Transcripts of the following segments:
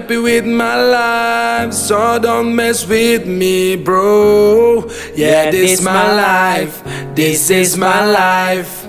happy with my life, so don't mess with me, bro. Yeah, this my life, this is my life.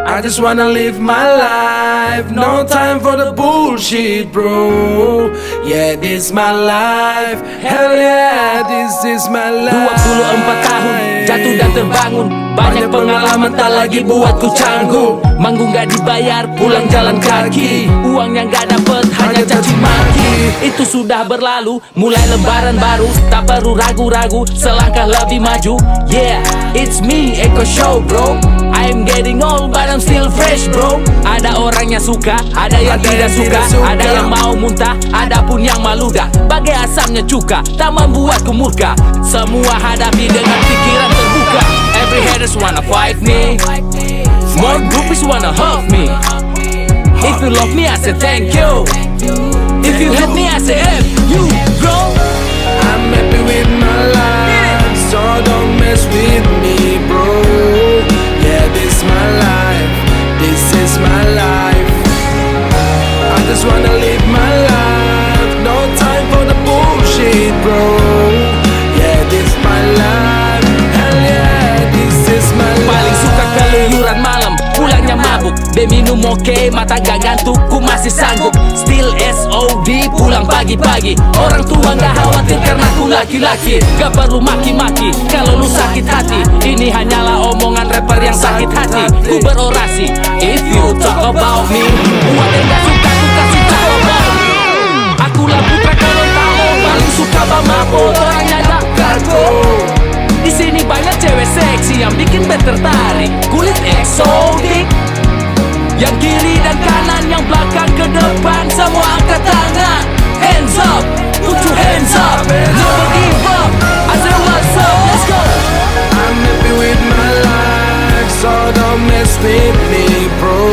I just wanna live my life, no time for the bullshit, bro. Yeah, this my life, hell yeah, this is my life. 24 tahun, jatuh dan terbangun, banyak pengalaman tak lagi buatku canggung. Manggung gak dibayar, pulang jalan kaki, uang yang gak dapet hanya caci maki. Itu sudah berlalu, mulai lembaran baru, tak perlu ragu-ragu, selangkah lebih maju. Yeah, it's me, Eko Show bro. I'm getting old but I'm still fresh bro. Ada orang yang suka, ada yang tidak suka, ada yang mau muntah, ada pun yang malu dah. Bagai asamnya cuka, tak membuatku murka. Semua hadapi dengan pikiran terbuka. Every haters wanna fight me, more groupies wanna hug me. If you love me I say thank you, if you hate me I say F you bro. I'm happy with my life, so don't mess with me, bro. Yeah, this my life, this is my life. I just wanna live my life, no time for the bullshit, bro. Yeah, this my life, hell yeah, this is my life. Paling suka keluyuran malam, pulangnya mabuk. Be minum oke, mata gak ngantuk, ku masih sanggup. Still SOD, pulang pagi-pagi. Orang tua gak khawatir karena ku laki-laki. Gak perlu maki-maki, kalau lu sakit hati. Ini hanyalah omongan rapper yang sakit hati. Ku berorasi, if you talk about me, buat yang gak suka, ku kasih tahu about me. Akulah putra Gorontalo, paling suka bamabo, orangnya gak kargo. Di sini banyak cewek seksi yang bikin bed tertarik, kulit eksotik. Yang kiri dan kanan, yang belakang ke depan, semua angkat tangan. Hands up, put your hands up, never give up. I say what's up, let's go. I'm happy with my life, so don't mess with me, bro.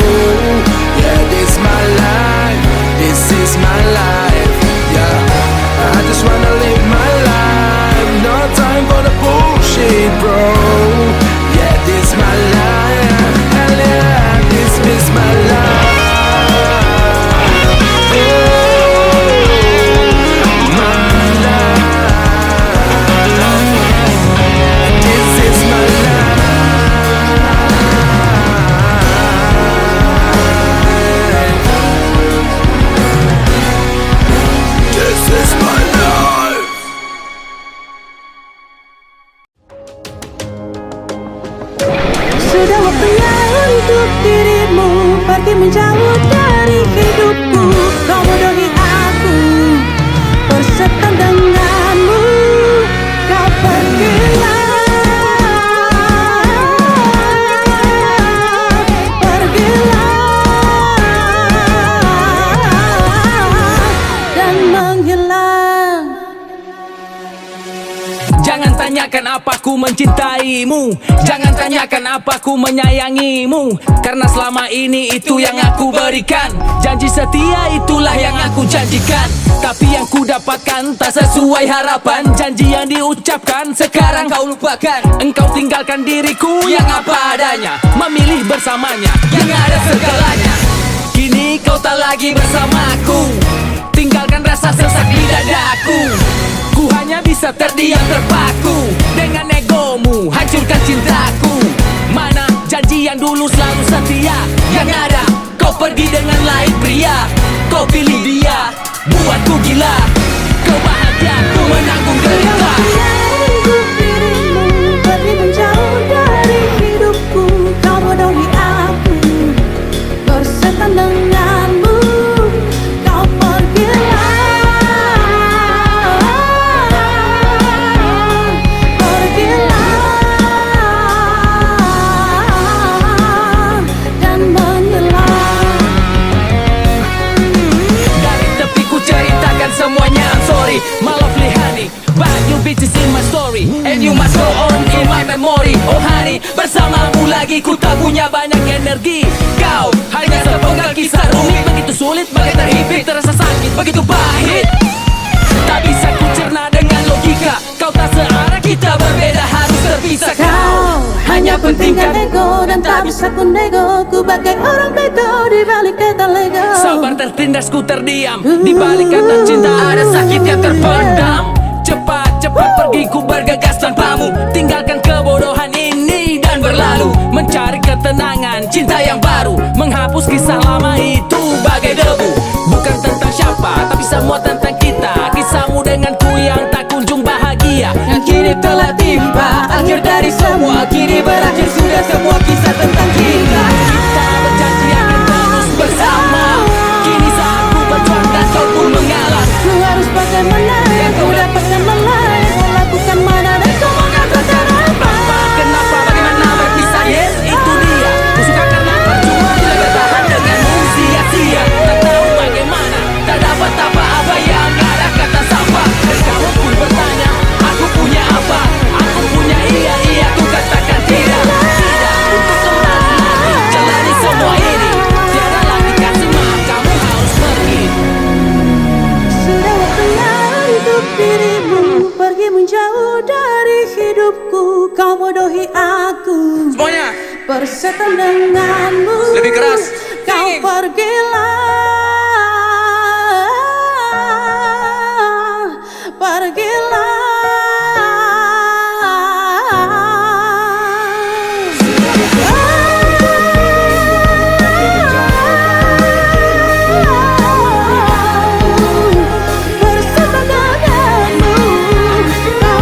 Yeah, this my life, this is my life. Yeah, I just wanna live my life, no time for the bullshit, bro. Yeah, this my life, hell yeah, this is my life. Sudah waktunya untuk dirimu pergi menjauh dari hidupku. Kau bodohi aku, bersetan denganmu. Kau pergilah, dan menghilang. Jangan tanyakan apa ku mencintaimu, jangan tanyakan apa ku menyayangimu, karena selama ini itu yang aku berikan. Janji setia itulah yang aku janjikan, tapi yang ku dapatkan tak sesuai harapan. Janji yang diucapkan sekarang kau lupakan. Engkau tinggalkan diriku yang apa adanya, memilih bersamanya yang ada segalanya. Kini kau tak lagi bersamaku, tinggalkan rasa sesak di dadaku. Ku hanya bisa terdiam terpaku, dengan egomu hancurkan cintaku. Mana janji yang dulu selalu setia, yang ada kau pergi dengan lain pria. Kau pilih dia, buatku gila. Kau bahagia, ku menanggung derita. Untuk dirimu pergi menjauh dari hidupku. Kau bodohi aku, bersetan denganmu. Kau pergilah, dan menghilang. Dari tepi ku ceritakan semuanya, I'm sorry, my lovely honey, but you bitches in my story, and you must go on in my memory. Oh honey, bersamamu lagi ku tak punya banyak energi. Kau hanya sepenggal kisah rumit, begitu sulit, bagai terhimpit, terasa sakit, begitu pahit. Tak bisa ku cerna dengan logika, kau tak searah, kita berbeda, harus terpisah. Kau hanya pentingkan ego dan tak bisa ku nego. Ku bagai orang bego di balik kata lego. Sabar tertindas ku terdiam, di balik kata cinta ada sakit yang terpendam. Cepat pergi ku bergegas tanpamu, tinggalkan kebodohan ini dan berlalu, mencari ketenangan cinta yang baru, menghapus kisah lama itu bagai debu. Bukan tentang siapa tapi semua tentang kita, kisahmu denganku yang tak kunjung bahagia, yang kini telah timpa akhir dari semua, kini berakhir sudah semua kisah tentang kita. Kita berjanji akan terus bersama, kini saatku berjuang dan kau pun mengalah. Ku harus bagaimana yang ku dapatkan lelah, ku lakukan mana dan kau mengatakan apa? Kenapa bagaimana berpisah? Yes, itu dia. Ku suka karena percuma bila bertahan denganmu sia-sia. Tak tahu bagaimana, tak dapat apa-apa yang ada kata sapa. Dan kamu pun bertanya, aku punya apa? Aku punya iya, ku katakan tidak. Tidak untuk kembali jalani semua ini. Tiada lagi kasih maaf, kamu harus pergi. Sudah waktunya untuk dirimu pergi menjauh dari hidupku. Kau bodohi aku, Semuanya bersetan denganmu. lebih keras. Kau pergilah. Bersetan denganmu, kau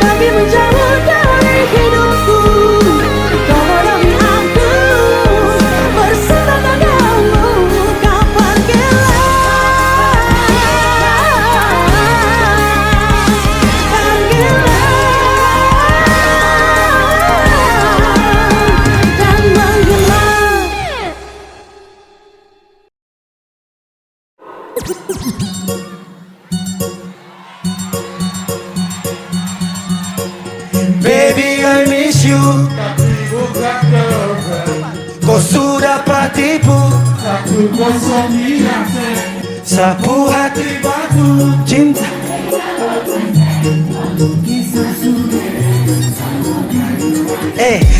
pergi menjauh dari hidupku. Kau bodohi aku, berserta denganmu. Kau pergilah dan menghilang. Baby, I miss you. Kau sudah patipu, sapu hati batu cinta.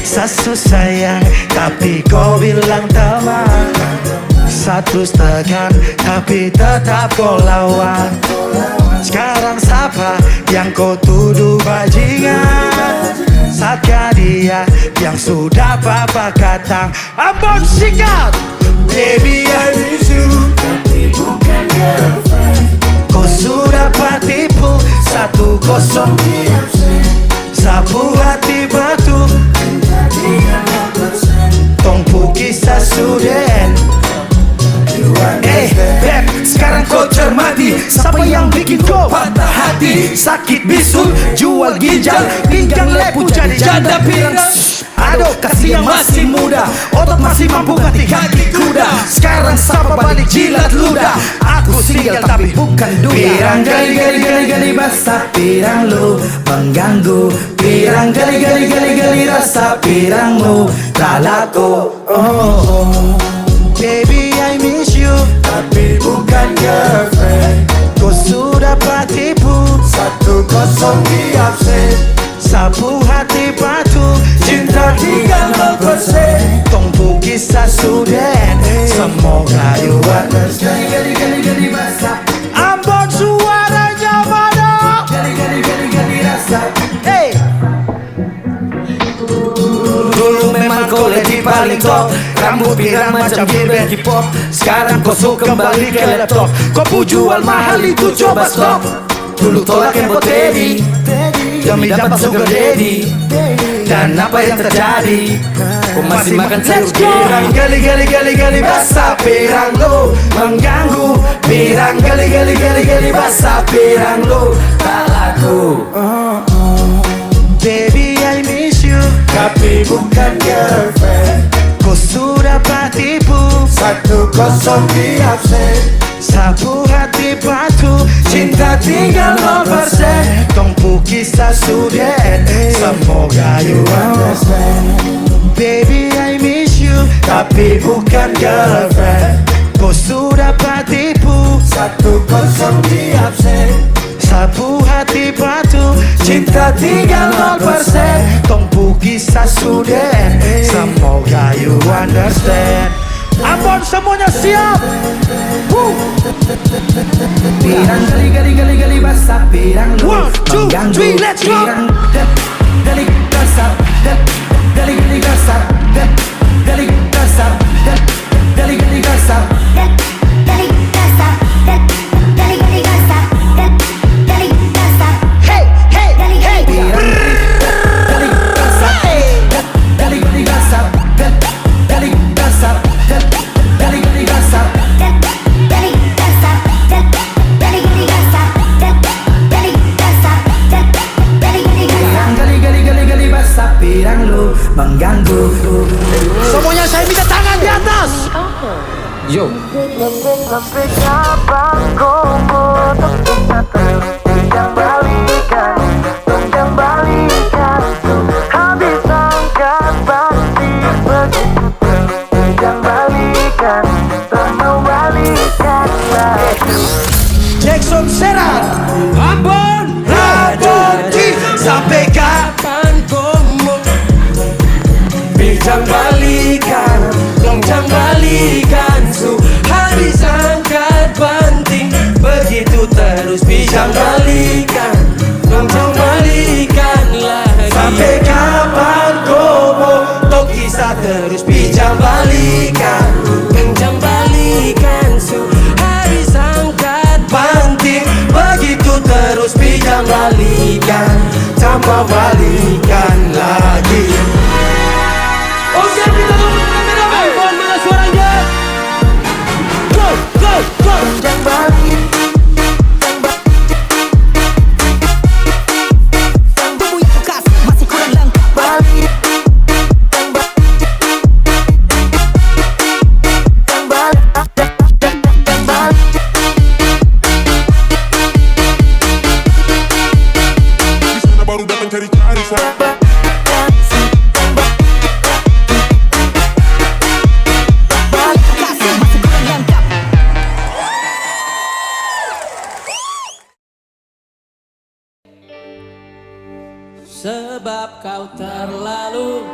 Sasu sayang, tapi kau bilang teman. Satu tekan, tapi tetap kau lawan. Sekarang siapa yang kau tuduh bajingan? Satka dia yang sudah papa katang. Ambon sikat. Baby, I miss you, tapi bukan girlfriend. Kau sudah patipu, 1-0. Sapu hati batu, tongpu kisah suden. Beb, sekarang kau cermati, siapa yang bikin kau patah hati? Sakit bisul, jual ginjal, pinggang lepu jadi janda pirang. Aduh, kasih yang masih muda, otot masih mampu ganti kaki kuda. Sekarang siapa balik jilat ludah? Aku single tapi bukan duda. Pirang gali basah, pirang lu mengganggu. Pirang gali rasa pirangmu tak laku. Baby, I miss you, tapi bukan girlfriend. Kau sudah patipu, 1-0 di absen. Sapu hati batu, cinta 30%. Tongpu kisah suden, semoga you understand. Gali basah, Ambon suaranya mana? Gali rasa. Hey, dulu memang kau lagi paling top, rambut pirang macam geber K-pop. Sekarang kau suka kembali ke laptop. Kau jual mahal itu coba stop. Dulu tolak yang Teddy, demi dapat sugar daddy. Dan apa yang terjadi? Kau masih makan sayur pirang. Gali basah, pirang lo mengganggu. Pirang gali basah, pirang lo tak laku. Baby, I miss you, tapi bukan girlfriend. Kau sudah patipu, 1-0 di absen. Sapu hati batu, cinta tinggal 0%. Tongpu kisah suden, semoga you understand. Baby, I miss you, tapi bukan girlfriend. Kau sudah patipu 1-0 di absen. Sapu hati batu, cinta tinggal 0%. Tong pugi sasuden, semoga you understand. Ambon semuanya siap. Pirang gali basah, pirang lu mengganggu. Pirang gali basah, gali basah, gali basah, gali basah. Pirang lu mengganggu. Semuanya saya minta tangan di atas. Yo. Sampai kapan kau bodoh kita tidak balikan, tidak balikan. Habis angkat pasti begitu tidak balikan, tak mau balikan lagi. Jackson Serra, Ambon Radoti, sampai kapan kau mau Bijang balikan, longjang balikan. Su habis angkat banting, begitu terus bijang balikan, longjang balikan lagi. sampai kapan kau mau tok kisah terus bijang balikan. Longjang balikan, su habis angkat Banting begitu terus bijang balikan, tambah balikan lagi. Oh siap kita tunggu rame-rame. Ambon mana suaranya? Go go go. Yang balik, Tubuh yang bekas masih kurang lengkap. balik, yang balik, yang balik. Di sana baru datang cari-cari saya. Bekas masih kurang lengkap. Sebab kau terlalu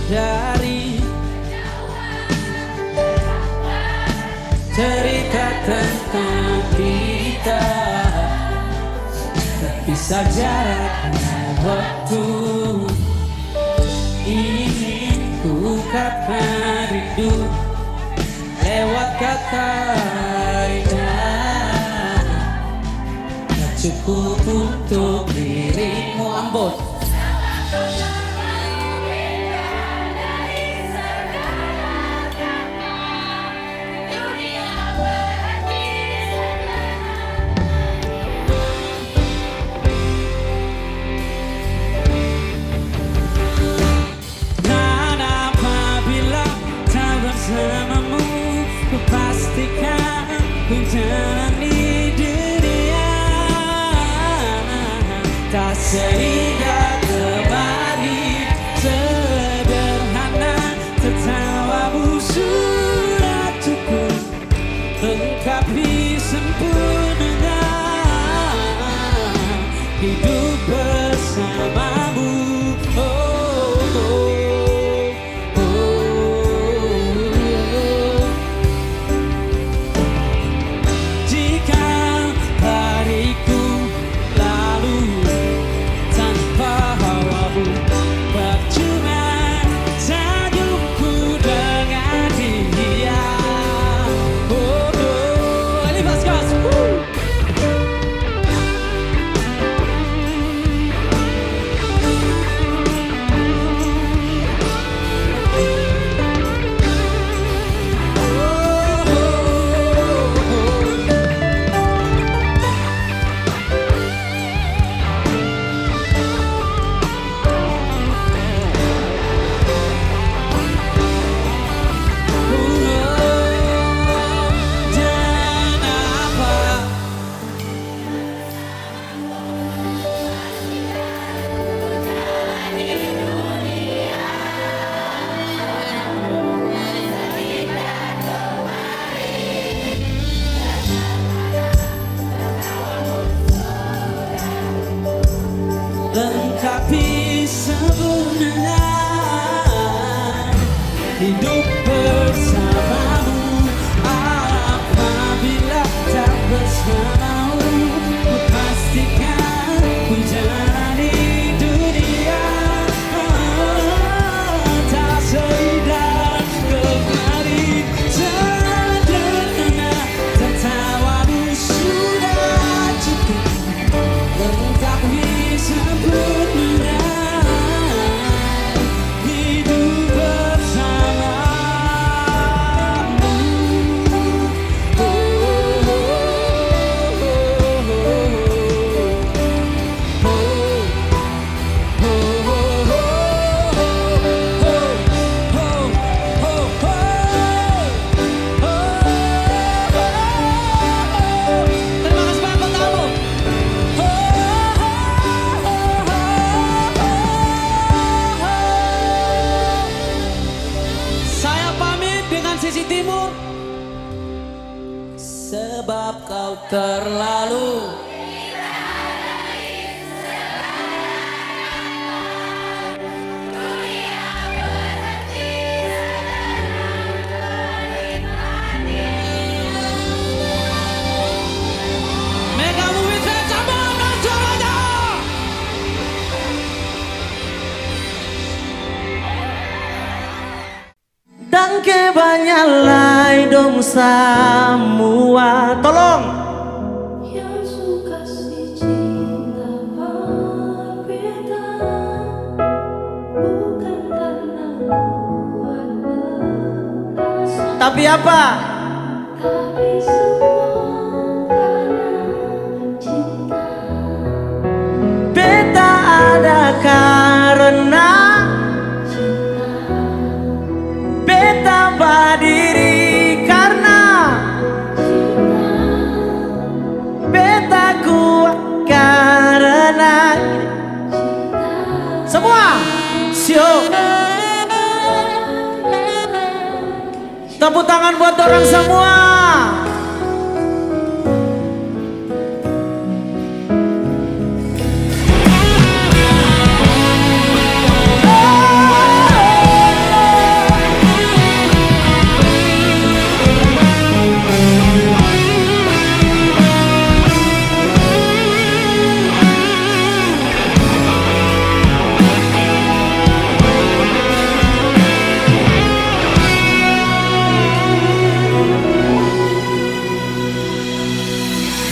dari cerita tentang kita terpisah jaraknya waktu. Ingin ku ungkapkan rindu lewat kata indah. Tak cukup untuk dirimu Ambon. Dan apabila tak bersamamu, ku pastikan ku jalani dunia. Tak seindah terbalik, sederhana tertawamu sudah cukup lengkapi sempurna hidup bersamamu. Jika hariku lalu tanpa lengkapi sempurna hidup bersamamu. Apabila tak bersamamu, ku pastikan ku jalani dunia tak seindah kemarin. Sederhana tertawamu sudah cukup lengkapi sempurna hidup bersamamu. Terima kasih banyak buat kamu. Saya pamit dengan sisi timur, sebab kau terlalu Mega Movie Fest sama suaranya. Dan kebanyakan dong semua. Tolong. Yang suka si cinta berbeda, bukan karena kuat perkasa, Tapi apa? tapi semua karena cinta. Beta ada karena beta berdiri karena beta kuat karena semua. Siap. Tepuk tangan buat orang semua.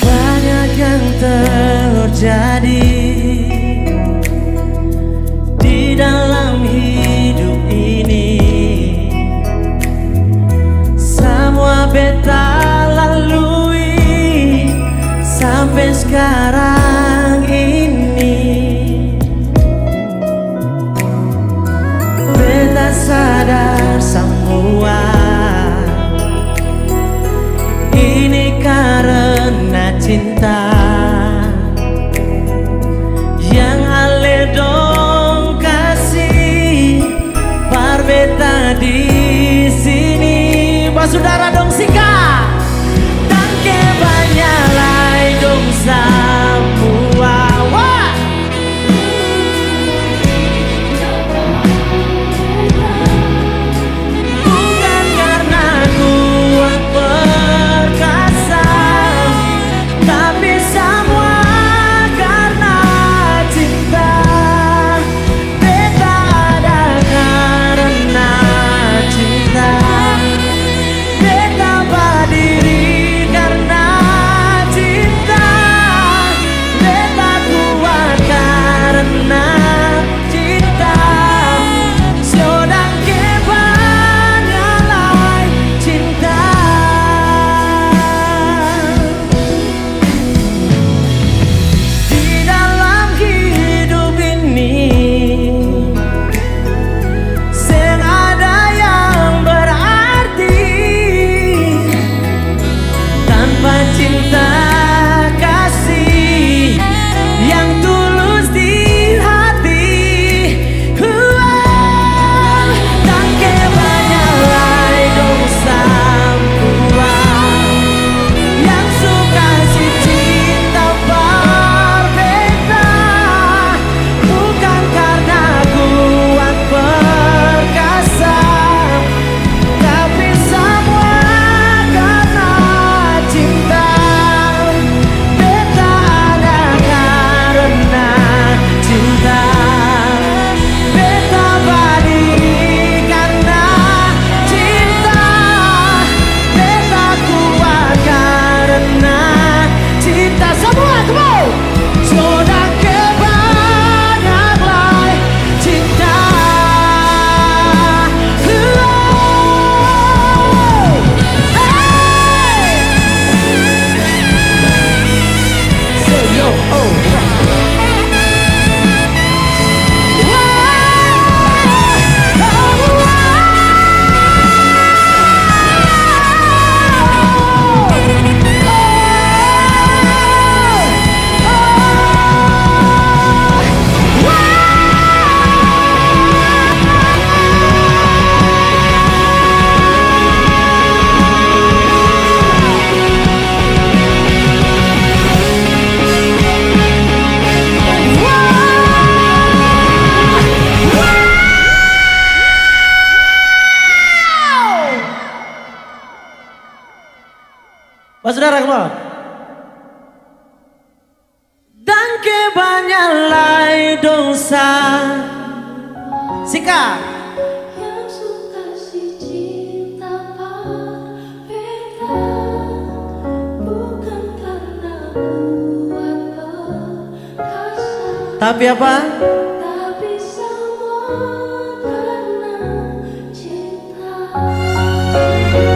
Banyak yang terjadi di dalam hidup ini. Semua beta lalui sampai sekarang ini. Beta sadar semua ini karena cinta yang ale dong kasih barbeta di sini. Saudara dong sika dan kebanyakan dong semua. Wah. Bukan karena kuat perkasa, tapi semua karena cinta. Beta ada karena cinta. Beta Saudara semua. Dan kebanyakan dosa. Sikat. Yang suka si cinta berbeda, bukan karena kuat perkasa, Tapi apa? tapi semua karena cinta.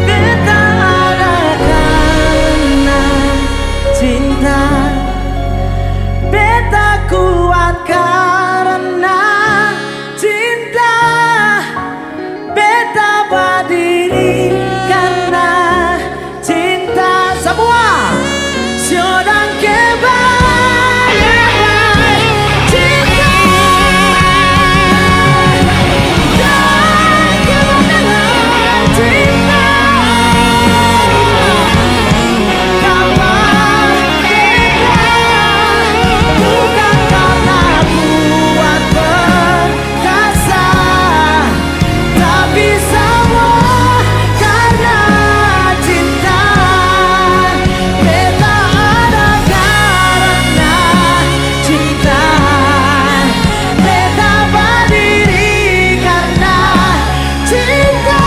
Beta ada karena cinta. Beta kuat karena cinta. Beta berdiri karena cinta. Semua sedang kebanyakan cinta. Dan kebanyakan cinta. Kawan beda, bukan karena kuat perkasa, tapi semua karena cinta. Beta ada karena cinta. Beta berdiri karena cinta.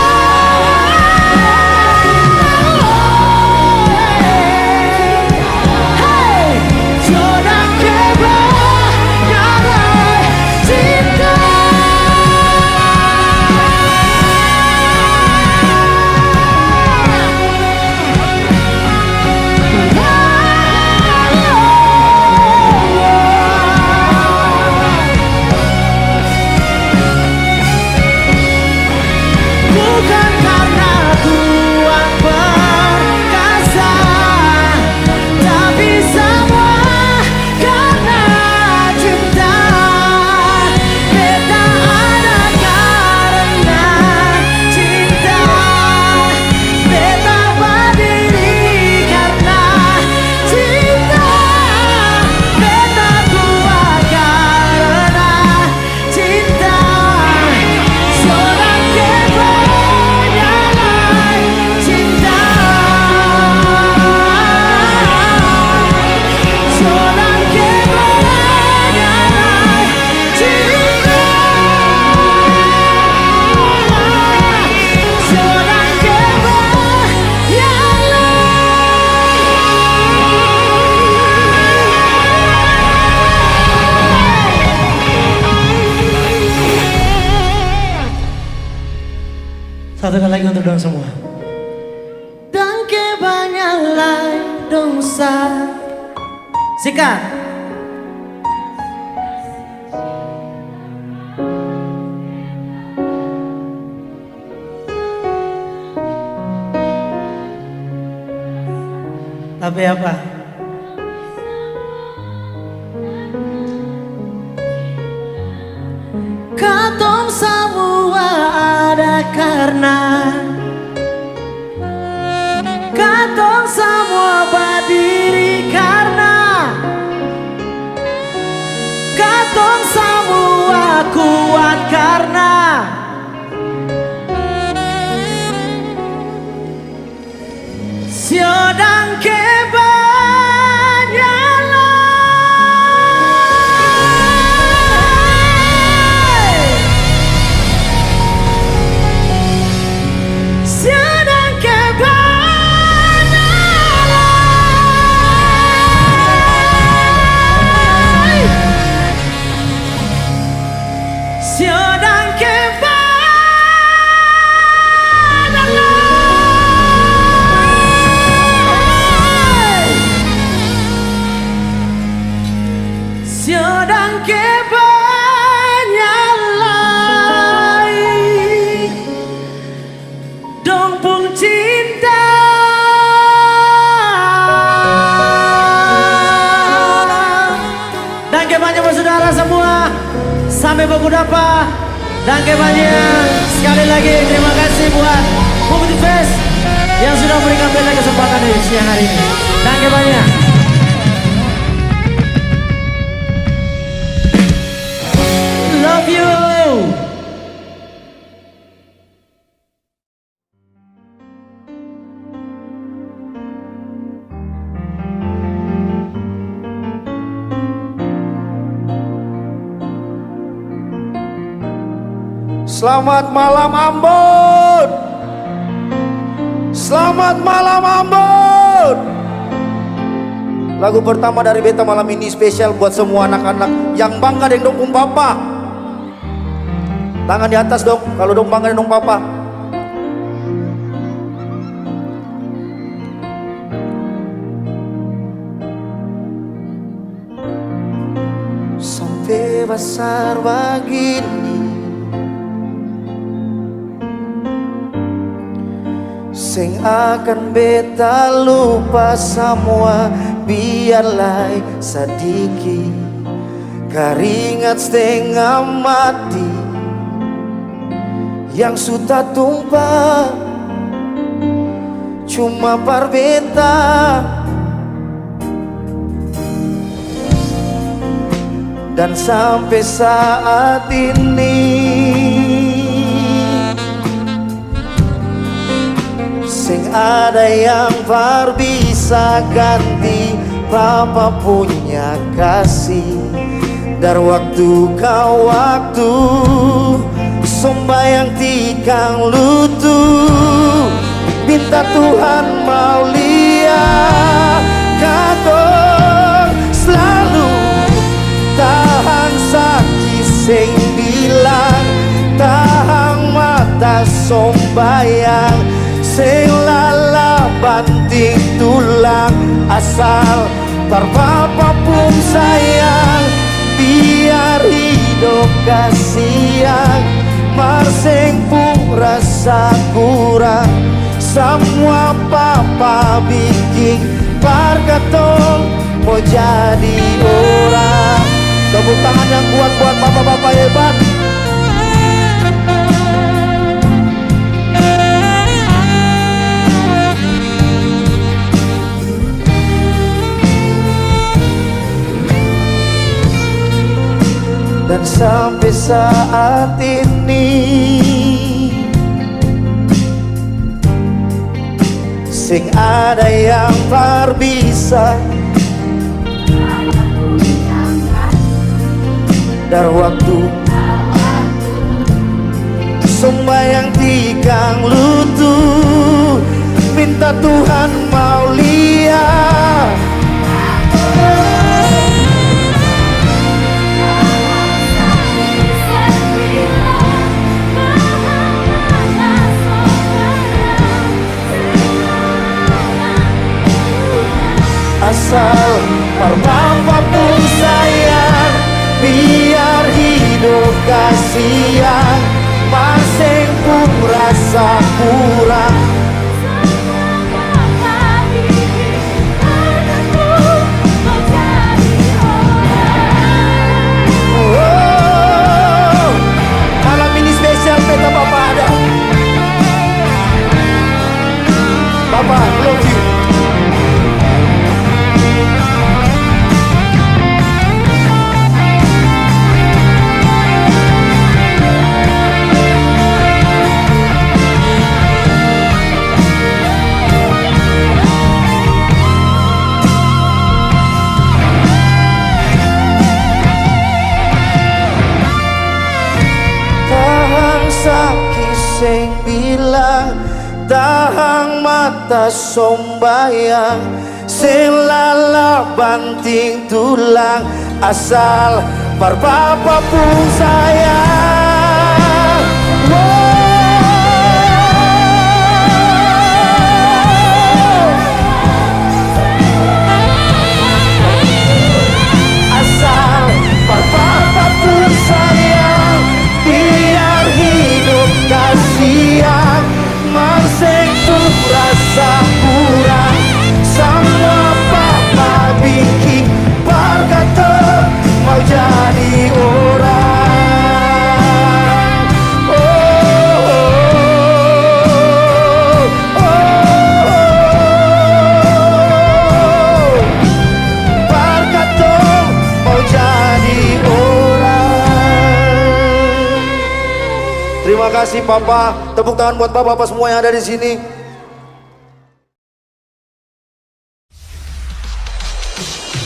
Hey, sudah kebanyakan cinta. Bukan karena kuat perkasa, tapi semua karena cinta. Beta ada karena cinta. Beta berdiri karena cinta. Beta kuat karena cinta. Sudah kebanyakan cinta. Sudah kebanyakan cinta. Sudah kebanyakan. Satu kali lagi untuk dong semua. Dan kebanyakan dosa. Sikat. Tapi apa? Katong semua ada karena. Katong semua berdiri karena. Katong semua kuat karena. Sedang kebanyakan. Sedang kebanyakan. Sedang kebanyakan. Sedang kebanyakan. Dong pung cinta. Dan kebanyakan saudara semua. Sampai baku dapat. Dan kebanyakan. Sekali lagi terima kasih buat Bukit Fest yang sudah memberikan beta kesempatan di siang hari ini. Dan kebanyakan. Love you. Selamat malam Ambon. Selamat malam Ambon. Lagu pertama dari beta malam ini spesial buat semua anak-anak yang bangga dengan dongkung papa. Tangan di atas dong kalau dong bangga dengan dong papa. Sampai besar begini sing akan beta lupa semua, biarlah sedikit keringat setengah mati yang sudah tumpah cuma par beta. Dan sampai saat ini sing ada yang par bisa ganti papa punya kasih. Dari waktu ke waktu sembahyang tikang lutu, minta Tuhan mau lihat katong selalu tahan sakit sing bilang, tahan mata sombayang sing lala banting tulang, asal papa pun sayang, biar hidup kasihan marseng pun rasa kurang, semua papa bikin parkatong mau jadi orang. Tepuk tangan yang kuat buat bapak-bapak hebat. Dan sampai saat ini sing ada yang par bisa dari waktu sembahyang tikang lutu, minta Tuhan mau lihat asal papa pun sayang, biar hidup kasihan masing pun rasa kurang. Oh, malam ini spesial beta papa ada. Papa, love you. Sing bilang tahang mata sombayang, sing lala banting tulang, asal par papa pun sayang. Asal par papa pun sayang, biar hidup kasihan marseng tuh rasa kurang, semua papa bikin berkata mau jadi orang. Oh, oh, oh, oh. Berkata mau jadi orang. Terima kasih papa. Tepuk tangan buat bapak-bapak semua yang ada di sini.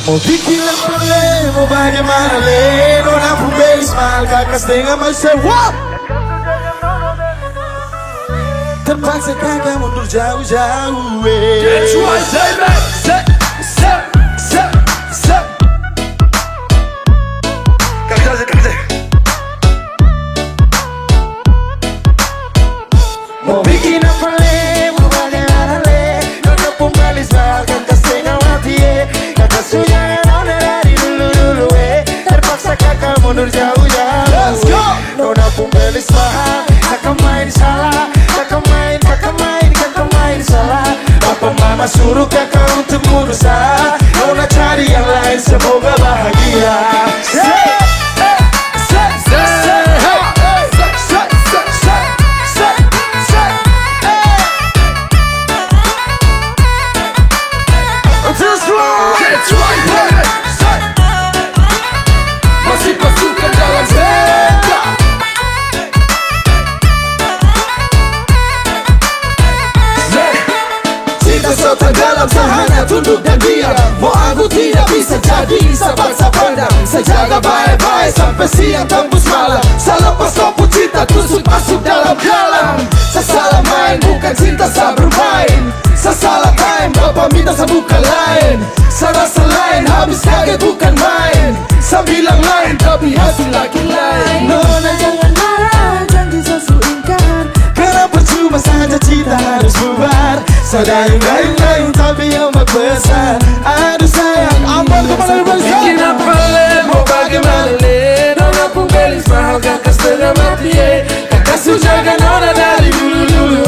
Mau bikin le, mau bagaimana le, non aku base mal, kakak setengah masih what? Terpaksa kakak mundur jauh-jauh. That's right, baby. Set. Mau bikin apa le, mau bagaimana le? Nona pembalis bahkan setengah mati kakak sudah nona dari dulu terpaksa kakak mundur jauh-jauh. Let's go. Nona pembalis mahal, kakak main salah, kakak main salah. Papa mama suruh kakak untuk mundur sah. Nona cari yang lain, semoga bahagia. That's right, baby. Masih pasukan dalam beda. Cinta serta dalam sehanya tunduk dan diam. Mau aku tidak bisa jadi sabak pandang. Sejaga baik-baik sampai siang tembus malam. Selepas lampu cinta tusuk masuk dalam. Sasalah main bukan cinta saya bermain. Sasalah time bapak minta saya bukan lain. Salah selain habis kaget bukan main. Saya bilang lain tapi hati laki lain. Nona jangan marah, jangan sesuatu ingkar. Karena percuma saja cinta harus bubar. Sadayung-dayung tapi ombak besar. Aduh sayang, ampun kemana besar. Bikin apa le, mau bagaimana le? Nona pun belis mahal kakak setengah mati kakak sujaga nona dari dulu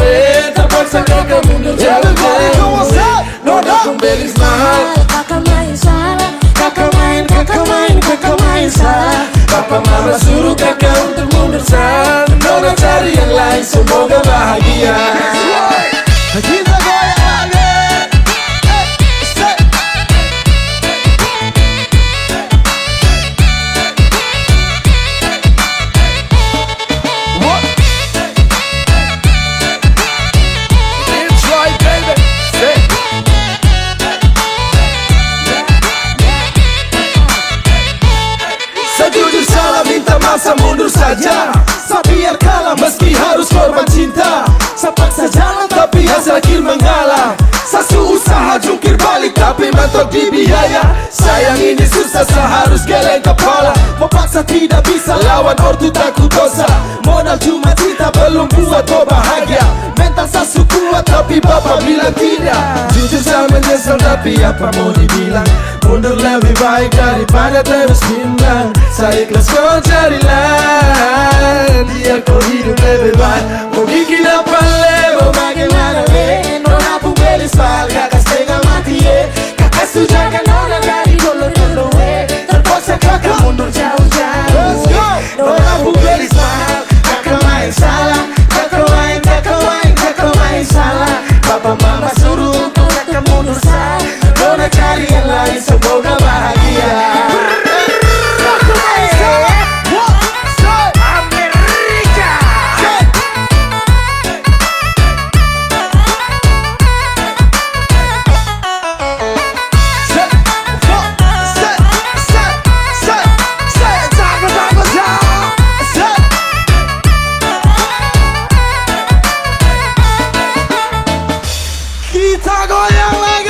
terpaksa kakak mundur jauh-jauh. Nona pun belis mahal, Kakak main salah, kakak main salah. papa mama suruh kakak untuk mundur sah. Nona cari yang lain, semoga bahagia. Kita goyang lagi. That's right, baby. Sejujur salah minta masa mundur saja. Saya biar kalah meski harus korban cinta. Saya paksa jalan tapi hasil akhir mengalah. Saya usaha jungkir balik tapi mentok di biaya. Sayang ini susah saya harus geleng kepala. Memaksa tidak bisa lawan ortu takut dosa. Modal cuma cinta belum buat kau bahagia. Mental saya kuat tapi bapak bilang tidak. Jujur saya menyesal tapi apa mau dibilang. Mundur lebih baik daripada terus bimbang. Saya ikhlas kau cari lain. Biar kau hidup lebih baik. Mau bikin apa le, mau bagaimana le? Nona pun belis mahal, kakak setengah mati kakak sujaga nona dari dulu terpaksa kakak mundur jauh-jauh. Nona pun belis mahal, kakak main salah. Kakak main salah. Papa mama suruh untuk kakak mundur sah. Nona cari yang lain, semoga bahagia. Kita goyang lagi.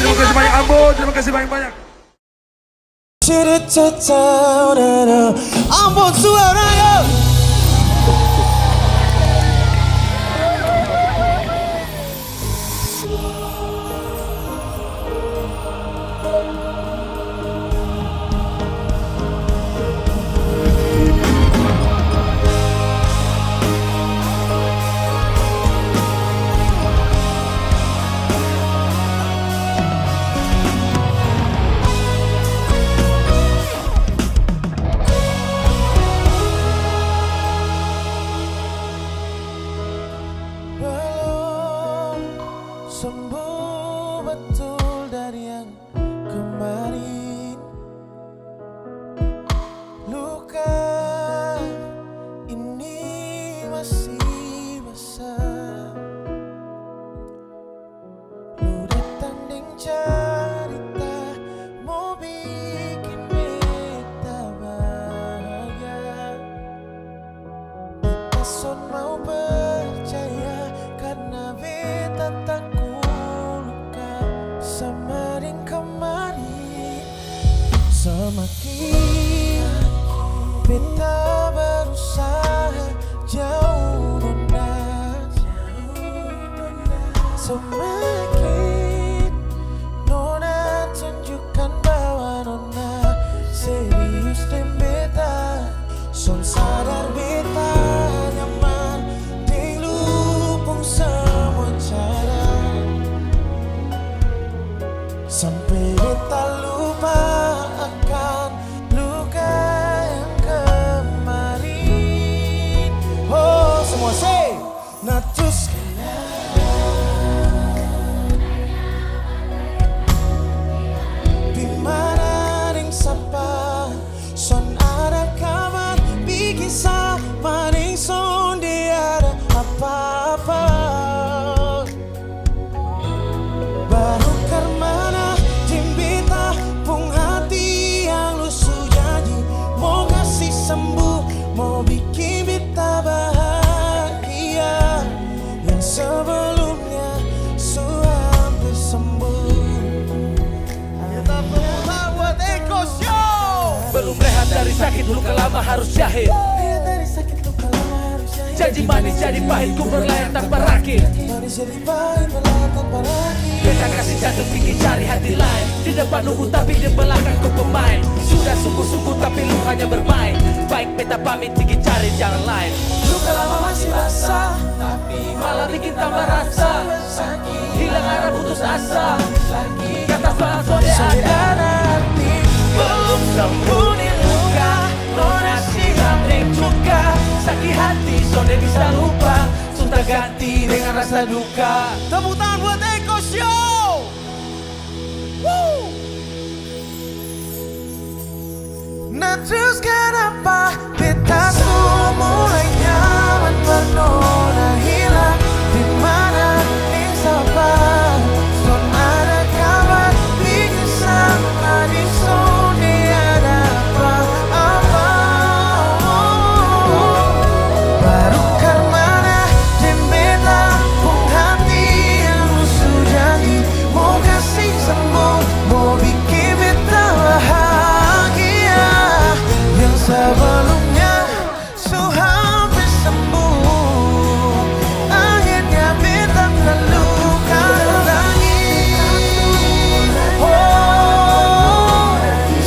Terima kasih banyak Ambo, terima kasih banyak-banyak. Ambon suaranya. cerita mau bikin beta bahagia. Beta son mau percaya karena beta tak luka semarin kemarin. Semakin beta berusaha jauh nona, semakin nona tunjukkan bahwa nona serius dan beta son sadar beta nyaman di lupung semua cara sampai beta lupa akan luka yang kemarin. Oh semua say natus dimana ring sapa son ada kabar bikin sama ring son dia ada apa-apa. Baru karmana jimbita pung hati yang lusuh janji mau kasih sembuh, mau bikin beta bahagia yang sebelumnya hampir sembuh. Kita berubah buat Eko Show. Belum rehat dari sakit, luka lama harus jahit. Dari sakit luka lama harus jahit. Janji manis jadi pahit, ku berlayar tanpa rakit. Manis jadi pahit berlayar tanpa rakit. Beta kasih jantung tinggi cari hati lain. Di depan nunggu tapi di belakang ku pemain. Sudah sungguh-sungguh tapi lukanya bermain. Baik beta pamit tinggi cari jalan lain. Luka lama masih basah Tapi malah bikin tambah rasa. Hilang arah putus asa. Kata soal saudara hati belum sembuh di luka. Nona siram ring juga sakit hati sonde bisa lupa. Sudah ganti dengan rasa duka. Tepuk tangan buat Eko Show. Woo. Nah terus kenapa beta tuh mulai nyaman pernona hilang dimana ning sapa son ada kabar bikin sama di son ada apa-apa. Baru karmana dan beta pung hati yang lusuh janji mau kasih sembuh, mau bikin beta bahagia yang sebelumnya hampir sembuh. Akhirnya beta terluka lagi. Oh,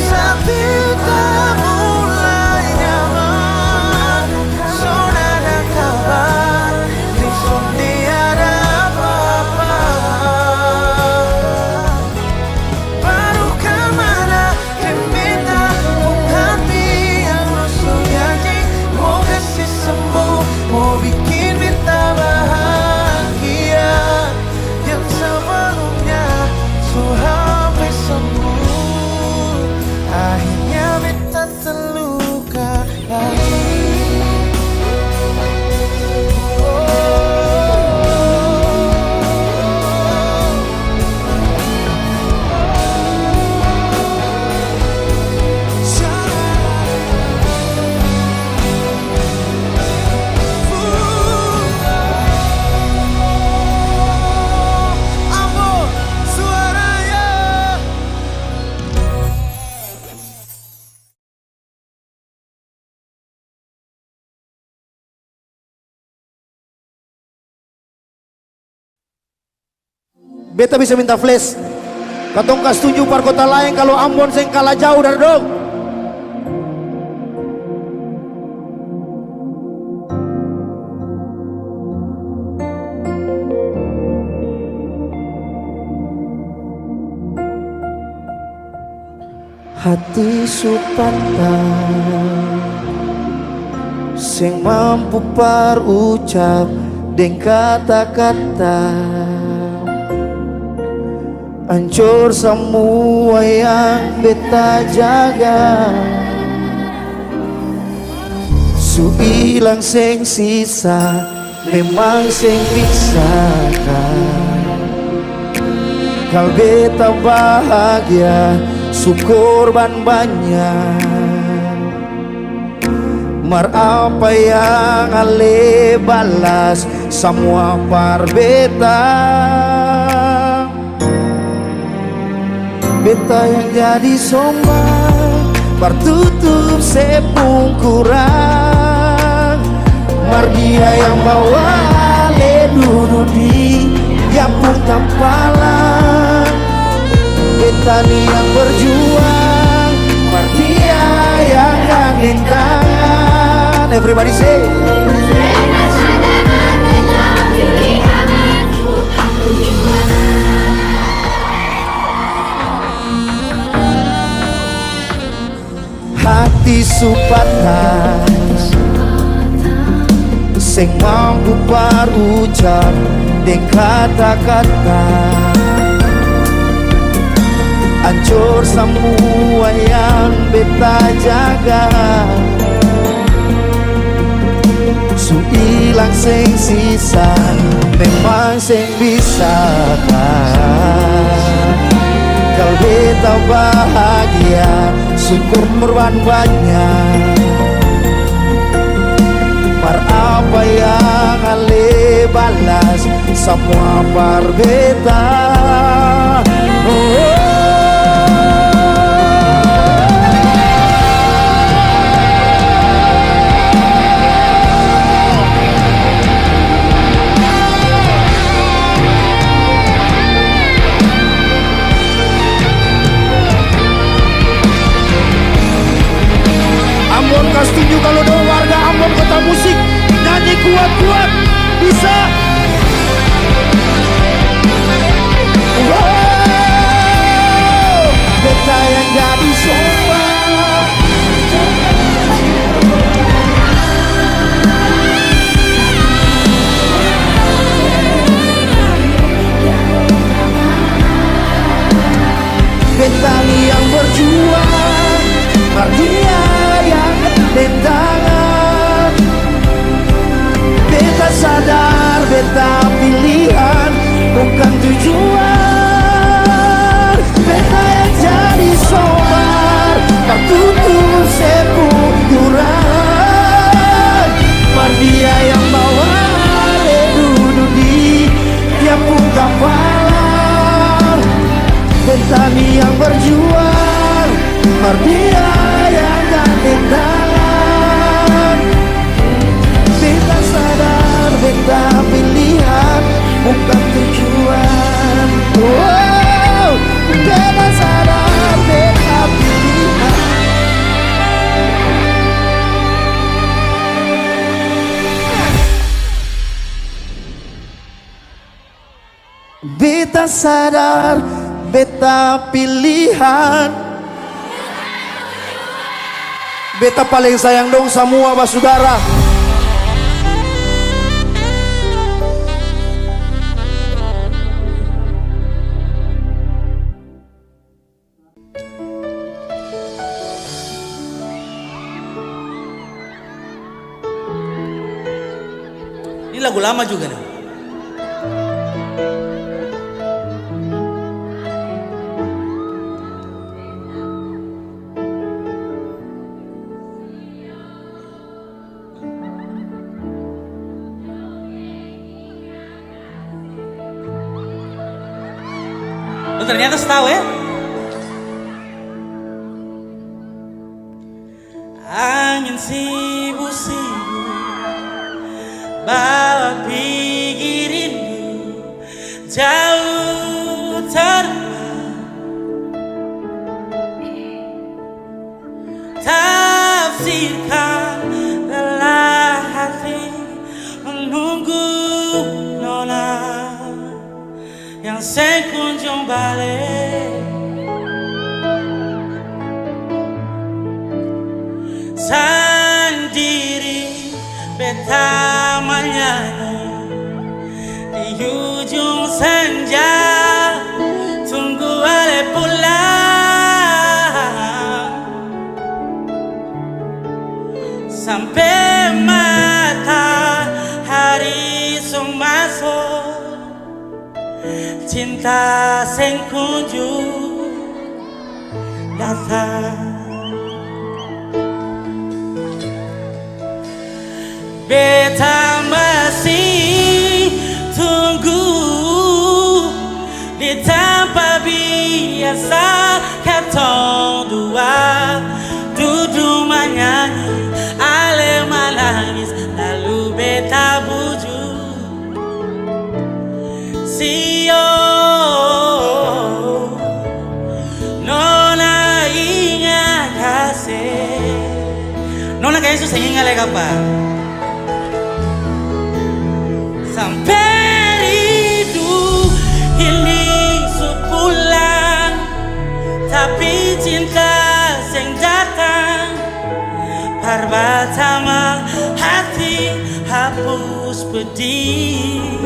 saat beta mulai nyaman, son ada kabar di son tiada apa-apa. Baru kemana dan beta pung hati yang lusuh janji mau kasih sembuh, mau bikin beta bahagia yang sebelumnya hampir sembuh. Akhirnya beta terluka lagi. Amor, suaranya. Beta bisa minta flash. Katong kas setuju par kota lain kalau Ambon seng kalah jauh dari dong. Hati supandang sing mampu parucap deng kata-kata hancur semua yang beta jaga. Su ilang sing sisa memang sing pisahkan. Kal beta bahagia, syukur banyak. Mar apa yang ale balas semua par beta. Beta yang jadi sombong, tertutup sepung kurang. Mar dia yang bawa ale duduk di yapung tampalan. Beta nih yang berjuang, mar dia yang gandeng tangan. Everybody say hati supatas sing mampu parucap deng kata-kata. Hancur semua yang beta jaga, su ilang sing sisa memang sing bisa kan. Kal beta bahagia, syukur banyak. Par apa yang ale balas semua par beta. Ambon kas tunjuk kalau do warga Ambon kota musik nyanyi kuat-kuat bisa. Wow, beta yang jadi sombong. Beta yang berjuang, mar dia yang tentangan. Beta sadar, beta pilihan bukan tujuan. Beta yang jadi sobar, tertutup sepung kurang. Mar dia yang bawa ale duduk di yapung kapalan. Beta yang berjuang, mar dia yang gandeng tangan. Beta sadar, beta pilihan bukan tujuan. Wow, beta sadar, beta pilihan. Beta sadar, beta pilihan. Beta paling sayang dong semua basudara. Ini lagu lama juga nih. Lu ternyata setahu ya? Angin sibuk-sibuk bawa pikirinmu jauh terbang. Tafsirkan lelah hati menunggu nona yang sekunjung balik. Sendiri beta menyanyi di ujung senja, tunggu ale pulang sampai matahari masuk cinta sing kunjung datang. Beta masih tunggu di tempat biasa katong dua duduk menyanyi, ale menangis, lalu beta bujuk sio nona ingat kasih, nona kayak susah ingat lagi apa? Sampai hidup ini sepulang, tapi cinta sing datang pertama hati hapus pedih.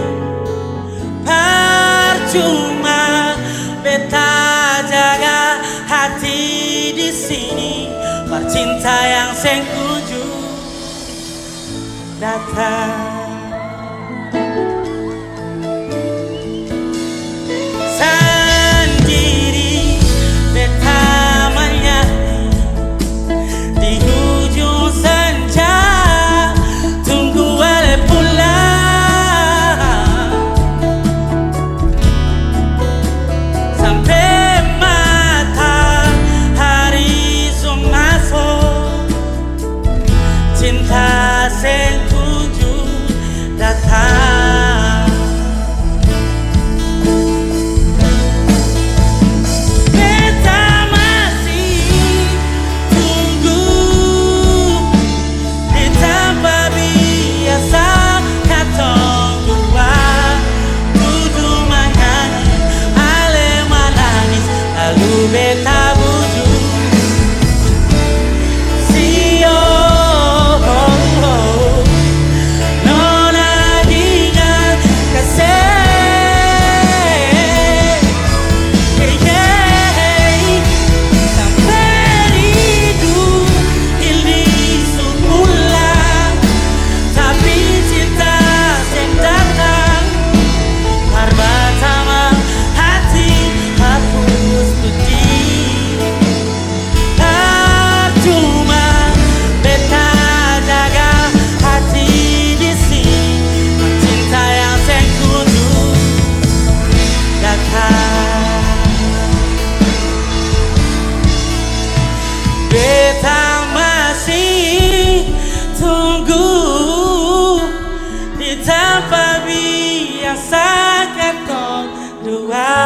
Percuma beta jaga hati di sini, percinta yang sing kunjung datang. Sendiri beta menyanyi di ujung senja, tunggu ale pulang sampai matahari masuk, cinta sing kunjung datang. Beta bujuk sio nona ingat kasih, sampai hidup ini sepulang, tapi cinta yang datang pertama hati hapus pedih. Beta masih tunggu di tempat biasa katong dua.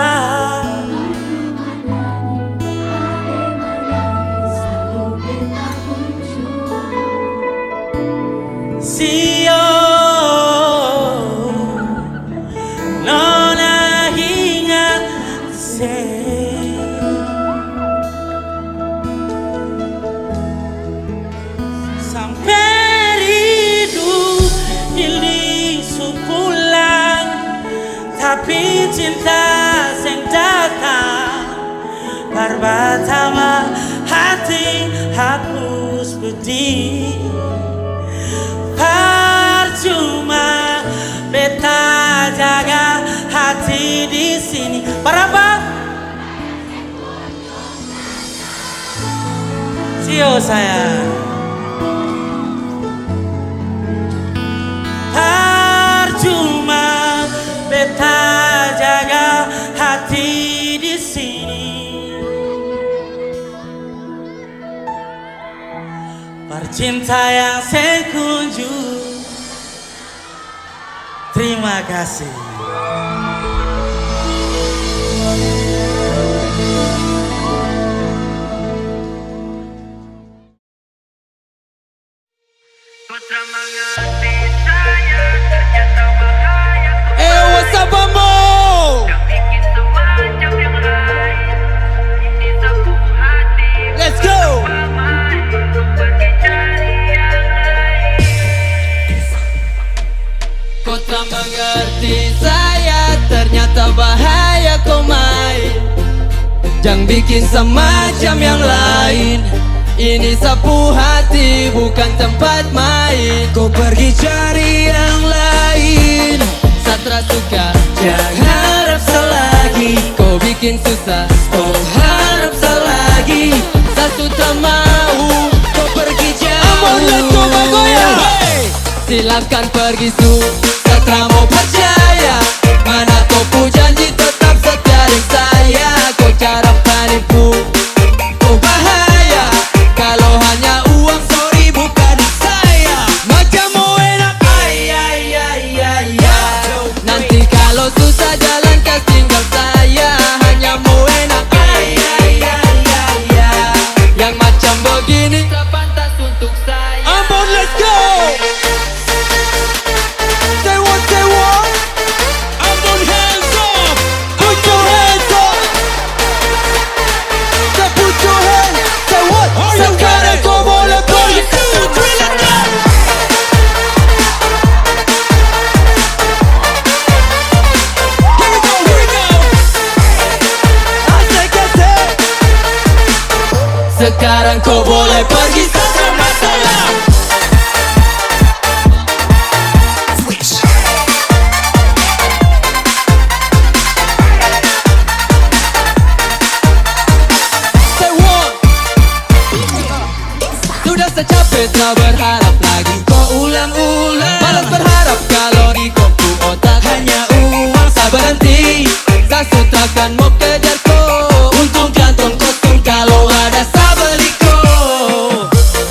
Sio nona ingat sampai hidup ini sepulang, tapi cinta yang datang pertama hati hapus pedih. Percuma beta jaga hati di sini. Berapa? Sio saya. Percuma beta jaga hati di sini, percinta yang sekunjung. Terima kasih. What's up, Bambo? Let's go. Kau tak mengerti saya, ternyata bahaya kau main. Jangan bikin semacam yang lain. Ini sapu hati bukan tempat main. Kau pergi cari yang lain. Satra suka, jangan harap lagi, kau bikin susah. Oh harap selagi, tak sudah mau kau pergi jauh. Silakan pergi Sutra mau percaya, mana kau pu janji tetap setia dengan saya. Kau cara penipu, kau bahaya. Kalau hanya uang sorry bukan saya. Macam mau enak nanti kalau susah jalan kau tinggal saya. Hanya mau enak yang macam begini tak pantas untuk saya. Ambon, let's go. Say what? Ambon, hands up. Put your hands up. Say put your hands. Say what? Sekarang kau boleh pergi. 1, 2, 3, let's go. Here we go. Asik. Sekarang kau boleh pergi tanpa masalah. Say what? Sudah secapek tak berharap lagi, kau ulang-ulang. Malas berharap kalau di kopu otak hanya uang. Tak berhenti, tak sutakan mau kejar kau. Untung jantung kosong kalau ada sabeliko.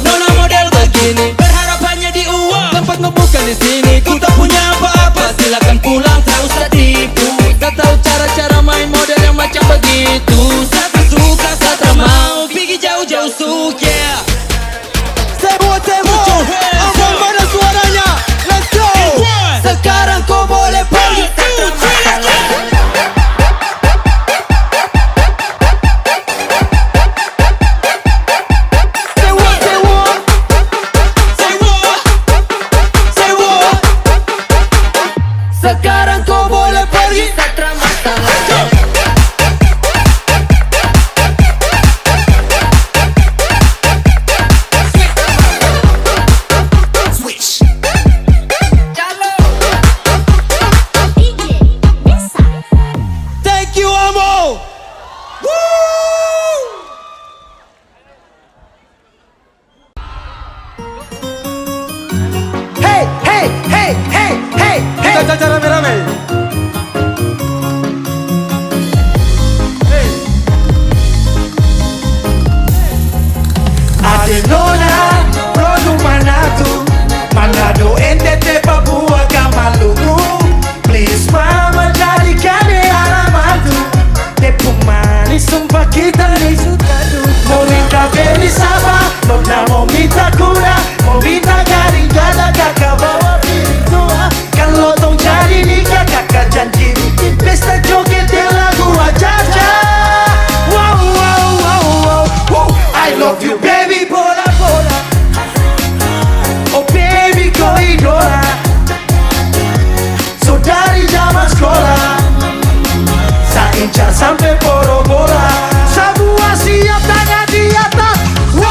Nona model begini, berharap hanya di uang. Tempatmu bukan di sini, ku tak punya apa-apa. Silakan pulang, tak usah tipu. Tak tahu cara-cara main model yang macam begitu. Saya tak suka, saya tak mau pergi jauh-jauh yeah. Say what? Ambon, mana suaranya? Let's go. Sekarang kau boleh pergi. 1, 2, 3, let's go. Say what? Sekarang kau boleh pergi. Satra masalah. Thank you, Amo. Woo! Hey. Kita rame-rame. Adenona, produk Manado, NTT, Papua, Kamaluku. Please mama jadikan dia alamatku. Tepung manis sumpah kita ni sukadu. Mau minta beli sama, nona mau minta kuda, mau minta garing gada kakak bawa piring tua. Kalau tong jadi nikah kakak janji bikin pesta joget dia lagu aja. Wow. I love you baby, bola. Oh baby kau idola. So dari zaman sekolah saya incar sampai boro-boro. Semua siap tanya di atas. 1,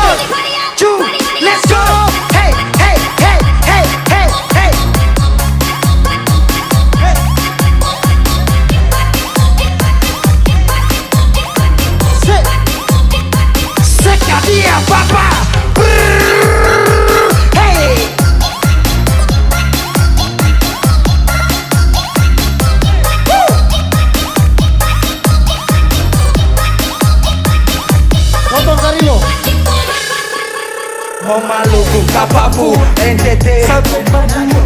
2, let's go. Hey. Seka dia papa. Hey. Nonton Karimo. Mau Maluku, Kapapu, NTT,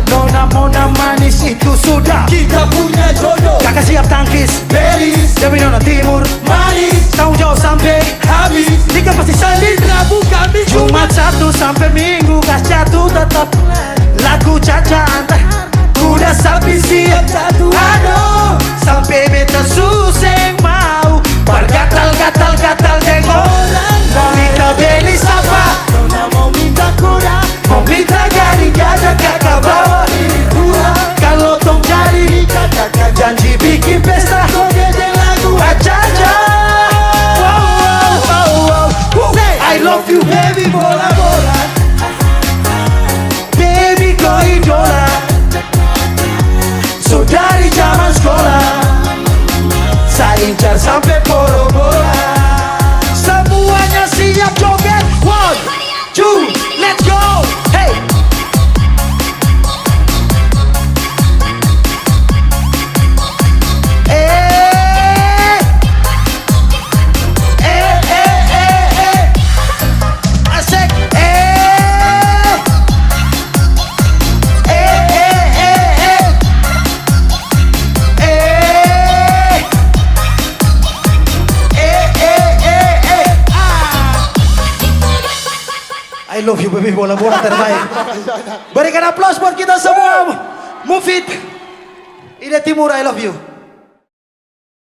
Nona Mona manis itu sudah kita punya jodoh. Kakak siap tangkis, beris, Dewi Nona Timur, manis. Tanggung jawab sampai habis. Tiga pasti salin, Rabu, Kamis, Jumat, Sabtu sampai Minggu. Gas jatuh tetap lagu Caca antar kuda sapi siap satu. Aduh, sampai beta suseng mau bergatal-gatal deng orang. Mau minta beli sapa, Nona mau minta kuda, mau minta garing gada kakak bawa ini dua. Kalau tong jadi kakak janji love you baby, bola-bola terbaik. Berikan aplaus buat kita semua. Mufid Ida Timur, I love you.